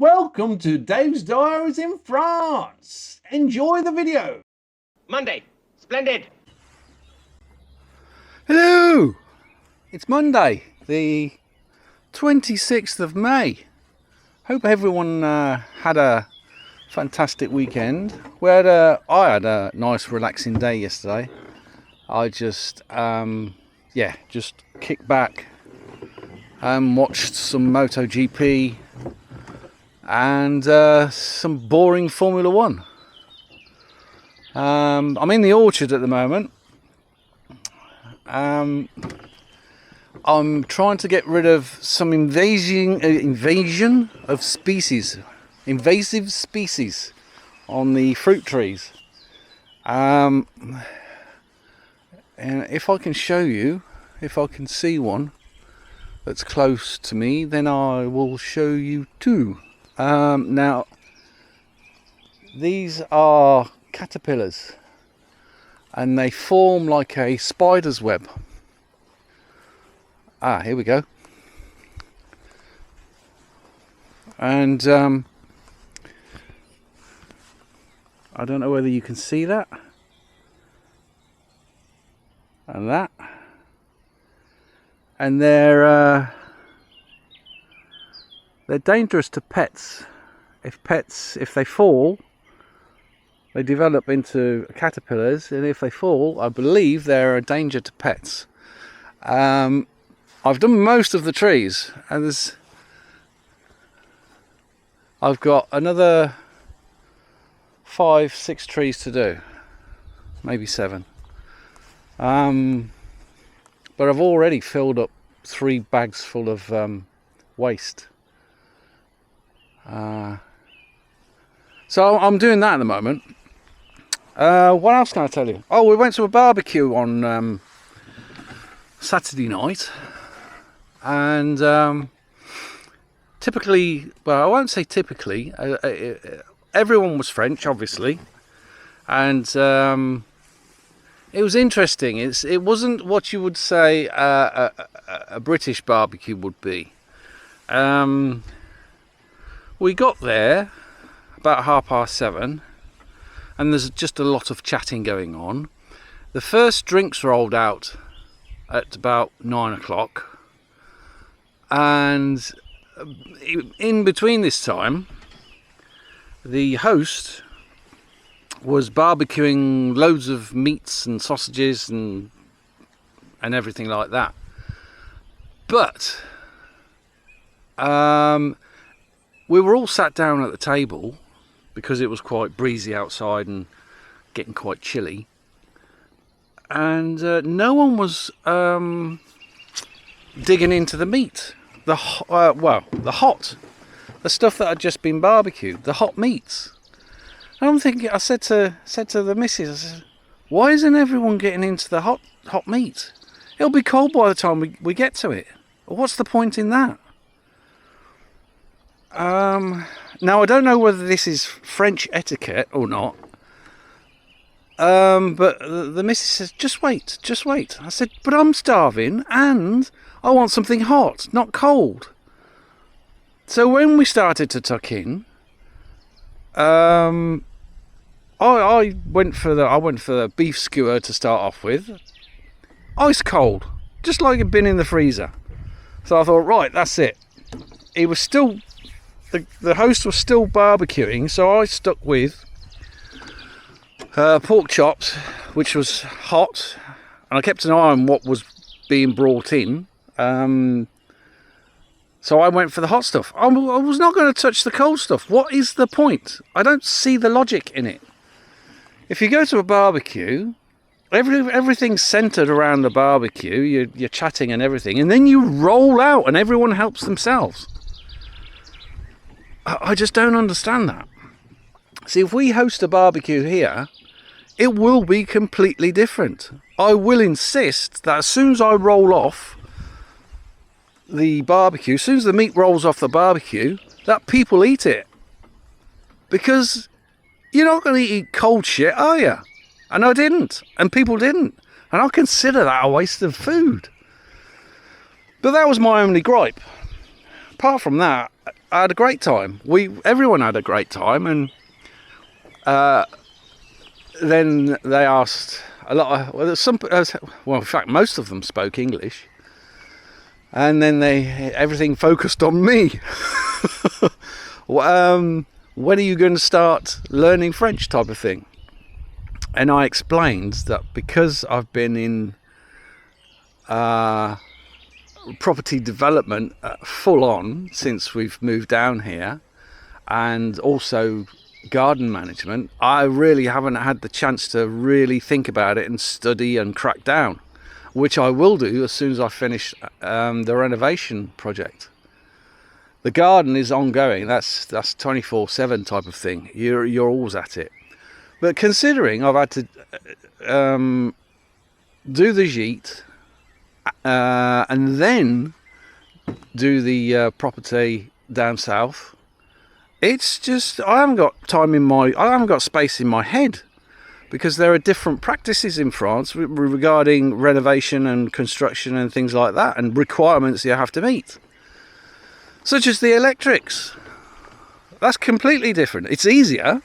Welcome to Dave's Diaries in France. Enjoy the video. Monday. Splendid. Hello! It's Monday, the 26th of May. Hope everyone had a fantastic weekend. I had a nice relaxing day yesterday. I just kicked back and watched some MotoGP and some boring Formula 1. I'm in the orchard at the moment. I'm trying to get rid of some invasion of species, invasive species on the fruit trees. And if I can show you, if I can see one that's close to me, then I will show you too. Now, these are caterpillars, and they form like a spider's web. Here we go. And I don't know whether you can see that. And that. And they're dangerous to pets. If they fall, they develop into caterpillars, and if they fall, I believe they're a danger to pets. I've done most of the trees, and I've got another 5-6 trees to do, maybe 7. But I've already filled up 3 bags full of waste. So I'm doing that at the moment. What else can I tell you? Oh, we went to a barbecue on Saturday night, and typically, well, I won't say typically, everyone was French, obviously, and it was interesting. It wasn't what you would say a British barbecue would be. We got there about 7:30, and there's just a lot of chatting going on. The first drinks rolled out at about 9 o'clock, and in between this time, the host was barbecuing loads of meats and sausages and everything like that. But we were all sat down at the table because it was quite breezy outside and getting quite chilly, and no one was digging into the meat, the stuff that had just been barbecued, the hot meats. And I'm thinking, I said to the missus, I said, why isn't everyone getting into the hot meat? It'll be cold by the time we get to it. What's the point in that? Now, I don't know whether this is French etiquette or not, but the missus says, just wait. I said, but I'm starving and I want something hot, not cold. So when we started to tuck in, I went for the beef skewer to start off with, ice cold, just like it'd been in the freezer. So I thought, right, that's it. He was still. The host was still barbecuing, so I stuck with pork chops, which was hot, and I kept an eye on what was being brought in. So I went for the hot stuff. I was not going to touch the cold stuff. What is the point? I don't see the logic in it. If you go to a barbecue, everything's centered around the barbecue. You're chatting and everything, and then you roll out, and everyone helps themselves. I just don't understand that. See, if we host a barbecue here, it will be completely different. I will insist that as soon as I roll off the barbecue, as soon as the meat rolls off the barbecue, that people eat it. Because you're not going to eat cold shit, are you? And I didn't, and people didn't. And I consider that a waste of food. But that was my only gripe. Apart from that, I had a great time. Everyone had a great time, and then they asked a lot of in fact, most of them spoke English, and then everything focused on me. When are you going to start learning French, type of thing? And I explained that because I've been in property development full on since we've moved down here, and also garden management, I really haven't had the chance to really think about it and study and crack down, which I will do as soon as I finish the renovation project. The garden is ongoing. That's 24/7 type of thing. You're always at it. But considering I've had to do the gite and then do the property down south, it's just I haven't got space in my head, because there are different practices in France regarding renovation and construction and things like that, and requirements you have to meet, such as the electrics. That's completely different. It's easier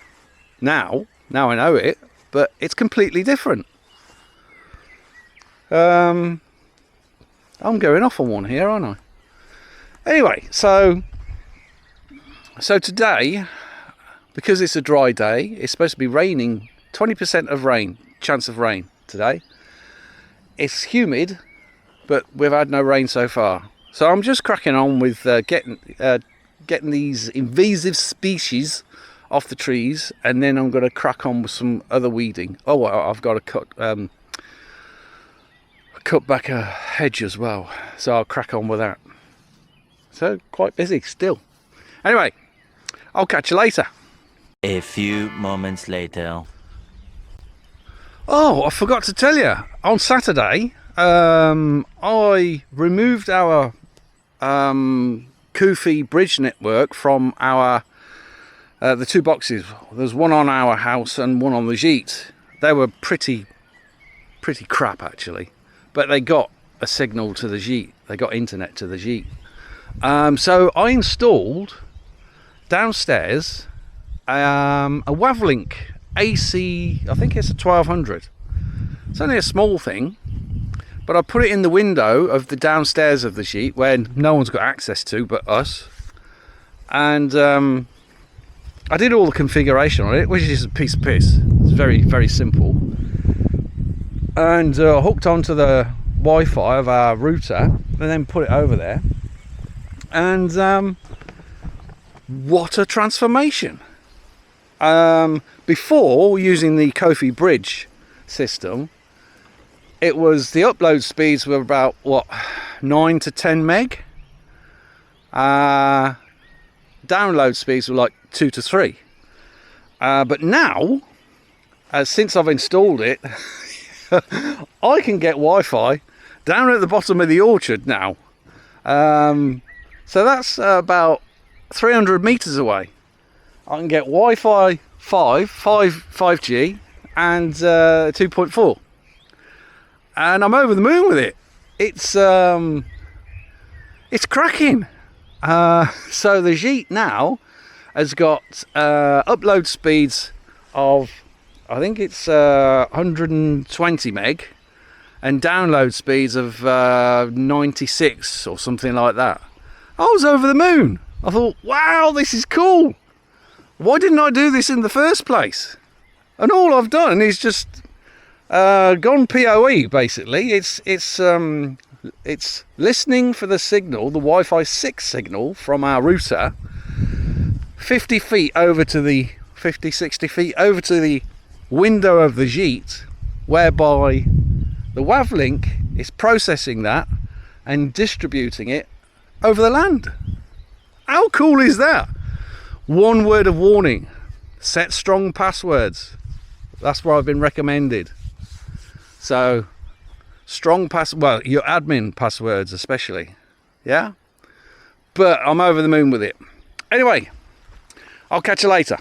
now I know it, but it's completely different. I'm going off on one here, aren't I? Anyway, so today, because it's a dry day, it's supposed to be raining, 20% of rain, chance of rain today. It's humid, but we've had no rain so far. So I'm just cracking on with getting these invasive species off the trees, and then I'm going to crack on with some other weeding. Oh, I've got to cut back a hedge as well, so I'll crack on with that. So quite busy still. Anyway, I'll catch you later. A few moments later. Oh, I forgot to tell you, on Saturday I removed our Kofi bridge network from our the two boxes. There's one on our house and one on the gite. They were pretty crap actually, but they got a signal to the gite. They got internet to the gite. So I installed downstairs a Wavlink AC, I think it's a 1200. It's only a small thing, but I put it in the window of the downstairs of the gite where no one's got access to but us. And I did all the configuration on it, which is a piece of piss. It's very, very simple. And hooked onto the Wi-Fi of our router, and then put it over there. And what a transformation! Before, using the Kofi bridge system, it was the upload speeds were about 9 to 10 meg. Download speeds were like 2 to 3. But now, since I've installed it, I can get Wi-Fi down at the bottom of the orchard now. So that's about 300 meters away. I can get Wi-Fi 5G and 2.4, and I'm over the moon with it. It's cracking. So the gite now has got upload speeds of, I think it's 120 meg, and download speeds of 96 or something like that. I was over the moon. I thought, wow, this is cool. Why didn't I do this in the first place? And all I've done is just gone PoE, basically. It's listening for the signal, the Wi-Fi 6 signal from our router, 50 feet over to the 60 feet over to the window of the gite, whereby the Wavlink is processing that and distributing it over the land. How cool is that? One word of warning: set strong passwords. That's what I've been recommended. So strong well, your admin passwords especially, yeah. But I'm over the moon with it. Anyway, I'll catch you later.